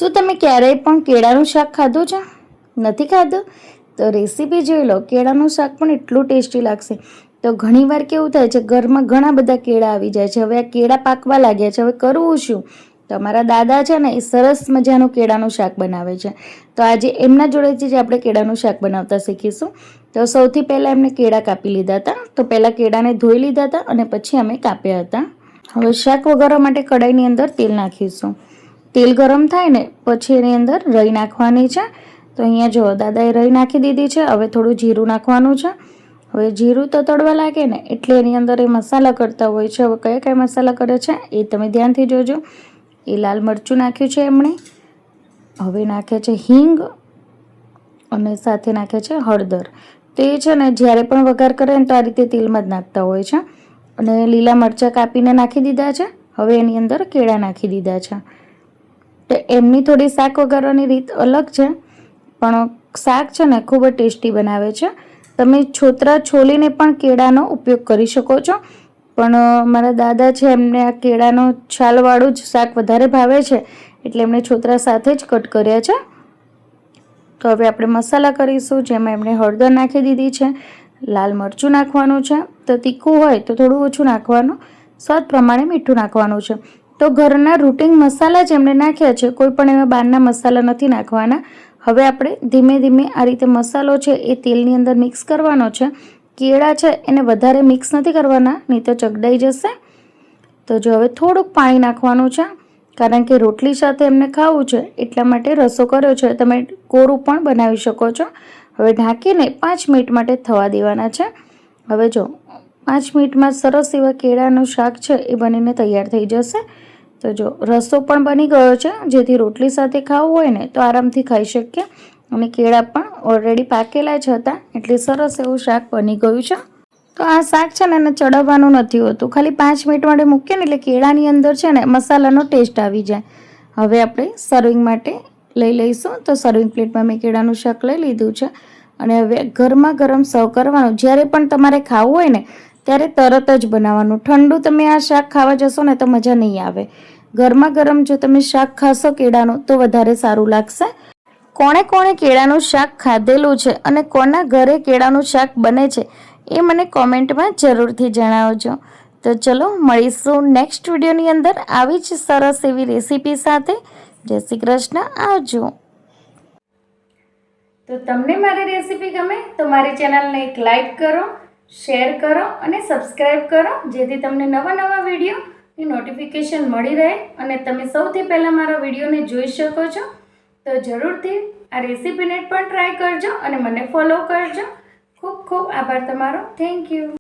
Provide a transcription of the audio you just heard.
શું તમે ક્યારેય પણ કેળાનું શાક ખાધું છે? નથી ખાધું? તો રેસીપી જોઈ લો. કેળાનું શાક પણ એટલું ટેસ્ટી લાગશે. તો ઘણીવાર કેવું થાય છે, ઘરમાં ઘણા બધા કેળા આવી જાય છે. હવે આ કેળા પાકવા લાગ્યા છે, હવે કરવું શું? તો અમારા દાદા છે ને એ સરસ મજાનું કેળાનું શાક બનાવે છે. તો આજે એમના જોડેથી જ આપણે કેળાનું શાક બનાવતા શીખીશું. તો સૌથી પહેલાં એમને કેળા કાપી લીધા હતા. તો પહેલાં કેળાને ધોઈ લીધા હતા અને પછી અમે કાપ્યા હતા. હવે શાક વઘારવા માટે કઢાઈની અંદર તેલ નાખીશું. તેલ ગરમ થાય ને પછી એની અંદર રાઈ નાખવાની છે. તો અહીંયા જો દાદાએ રાઈ નાખી દીધી છે. હવે થોડું જીરું નાખવાનું છે. હવે જીરું તો તળવા લાગે ને એટલે એની અંદર એ મસાલા કરતા હોય છે. હવે કયા કયા મસાલા કરે છે એ તમે ધ્યાનથી જોજો. એ લાલ મરચું નાખ્યું છે એમણે. હવે નાખે છે હિંગ અને સાથે નાખે છે હળદર. તો એ છે ને જ્યારે પણ વઘાર કરે ને તો આ રીતે તેલમાં જ નાખતા હોય છે. અને લીલા મરચાં કાપીને નાખી દીધા છે. હવે એની અંદર કેળા નાખી દીધા છે. તો એમની થોડી શાક વઘારવાની રીત અલગ છે, પણ શાક છે ને ખૂબ જ ટેસ્ટી બનાવે છે. તમે છોતરા છોલીને પણ કેળાનો ઉપયોગ કરી શકો છો, પણ મારા દાદા છે એમને આ કેળાનો છાલવાળું જ શાક વધારે ભાવે છે, એટલે એમણે છોતરા સાથે જ કટ કર્યા છે. તો હવે આપણે મસાલા કરીશું, જેમાં એમણે હળદર નાખી દીધી છે, લાલ મરચું નાખવાનું છે. તો તીખું હોય તો થોડું ઓછું નાખવાનું, સ્વાદ પ્રમાણે મીઠું નાખવાનું છે. તો ઘરના રૂટિન મસાલા જ એમણે નાખ્યા છે, કોઈ પણ એવા બહારના મસાલા નથી નાખવાના. હવે આપણે ધીમે ધીમે આ રીતે મસાલો છે એ તેલની અંદર મિક્સ કરવાનો છે. કેળા છે એને વધારે મિક્સ નથી કરવાના, નહીં તો ચગડાઈ જશે. તો જો હવે થોડુંક પાણી નાખવાનું છે, કારણ કે રોટલી સાથે એમને ખાવું છે એટલા માટે રસો કર્યો છે. તમે કોરું પણ બનાવી શકો છો. હવે ઢાંકીને 5 મિનિટ માટે થવા દેવાના છે. હવે જો 5 મિનિટમાં સરસ એવા કેળાનું શાક છે એ બનીને તૈયાર થઈ જશે. તો જો રસો પણ બની ગયો છે, જેથી રોટલી સાથે ખાવું હોય ને તો આરામથી ખાઈ શકીએ. અને કેળા પણ ઓલરેડી પાકેલા જ હતા, એટલે સરસ એવું શાક બની ગયું છે. તો આ શાક છે ને એને ચડાવવાનું નથી હોતું, ખાલી 5 મિનિટ માટે મૂકીએ ને એટલે કેળાની અંદર છે ને મસાલાનો ટેસ્ટ આવી જાય. હવે આપણે સર્વિંગ માટે લઈ લઈશું. તો સર્વિંગ પ્લેટમાં મેં કેળાનું શાક લઈ લીધું છે અને હવે ગરમા ગરમ સર્વ કરવાનું. જ્યારે પણ તમારે ખાવું હોય ને ત્યારે તરત જ બનાવવાનું. ઠંડુ તમે આ શાક ખાવા જશો ને તો મજા નહીં આવે. ગરમા ગરમ જો તમે શાક ખાશો કેળાનું તો વધારે સારું લાગશે. કોણે કોણે કેળાનું શાક ખાધેલું છે અને કોના ઘરે કેળાનું શાક બને છે એ મને કોમેન્ટમાં જરૂરથી જણાવજો. તો ચલો મળીશું નેક્સ્ટ વિડીયોની અંદર આવી જ સરસ એવી રેસીપી સાથે. જય શ્રી કૃષ્ણ, આવજો. તો તમને મારી રેસીપી ગમે તો મારી ચેનલને એક લાઈક કરો, શેર કરો અને સબસ્ક્રાઈબ કરો, જેથી તમને નવા નવા વિડીયોની નોટિફિકેશન મળી રહે અને તમે સૌથી પહેલાં મારા વિડીયોને જોઈ શકો છો. તો જરૂરથી આ રેસીપીને પણ ટ્રાય કરજો અને મને ફોલો કરજો. ખૂબ ખૂબ આભાર તમારો. Thank you.